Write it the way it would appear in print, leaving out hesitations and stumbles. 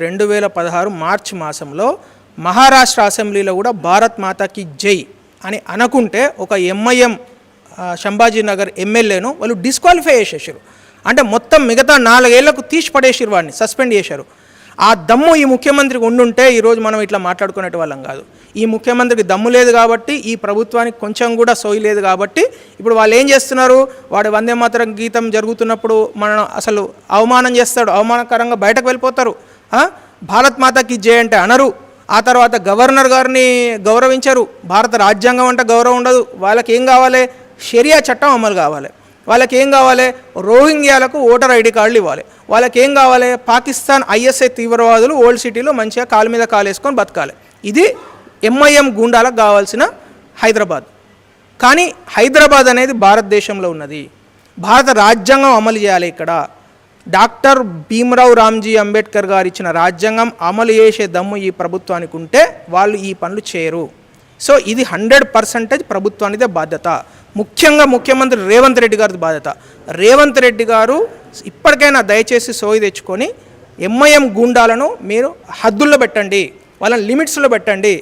2016 మార్చి మాసంలో మహారాష్ట్ర అసెంబ్లీలో కూడా భారత్ మాతాకి జై అని అనుకుంటే ఒక ఎంఐఎం సంభాజీనగర్ ఎమ్మెల్యేను వాళ్ళు డిస్క్వాలిఫై చేసేసారు. అంటే మొత్తం మిగతా 4 ఏళ్లకు తీసి పడేసారు, వాడిని సస్పెండ్ చేశారు. ఆ దమ్ము ఈ ముఖ్యమంత్రికి ఉండుంటే ఈరోజు మనం ఇట్లా మాట్లాడుకునే వాళ్ళం కాదు. ఈ ముఖ్యమంత్రికి దమ్ము లేదు కాబట్టి, ఈ ప్రభుత్వానికి కొంచెం కూడా సోయి లేదు కాబట్టి ఇప్పుడు వాళ్ళు ఏం చేస్తున్నారు, వాడు వందే మాతరం గీతం జరుగుతున్నప్పుడు మనం అసలు అవమానం చేస్తాడు, అవమానకరంగా బయటకు వెళ్ళిపోతారు. భారత్ మాతాకి జై అంటే అనరు. ఆ తర్వాత గవర్నర్ గారిని గౌరవించరు. భారత రాజ్యాంగం అంటే గౌరవం ఉండదు. వాళ్ళకి ఏం కావాలి, షరియా చట్టం అమలు కావాలి. వాళ్ళకి ఏం కావాలి, రోహింగ్యాలకు ఓటర్ ఐడి కార్డులు ఇవ్వాలి. వాళ్ళకి ఏం కావాలి, పాకిస్తాన్ ఐఎస్ఐ తీవ్రవాదులు ఓల్డ్ సిటీలో మంచిగా కాలు మీద కాలు వేసుకొని బతకాలి. ఇది ఎంఐఎం గూండాలకు కావాల్సిన హైదరాబాద్. కానీ హైదరాబాద్ అనేది భారతదేశంలో ఉన్నది. భారత రాజ్యాంగం అమలు చేయాలి. ఇక్కడ డాక్టర్ భీమ్రావ్ రామ్జీ అంబేద్కర్ గారు ఇచ్చిన రాజ్యాంగం అమలు చేసే దమ్ము ఈ ప్రభుత్వానికి ఉంటే వాళ్ళు ఈ పనులు చేయరు. సో ఇది 100% ప్రభుత్వానిదే బాధ్యత. ముఖ్యంగా ముఖ్యమంత్రి రేవంత్ రెడ్డి గారి బాధ్యత. రేవంత్ రెడ్డి గారు ఇప్పటికైనా దయచేసి సోయి తెచ్చుకొని ఎంఐఎం గూండాలను మీరు హద్దుల్లో పెట్టండి, వాళ్ళని లిమిట్స్లో పెట్టండి.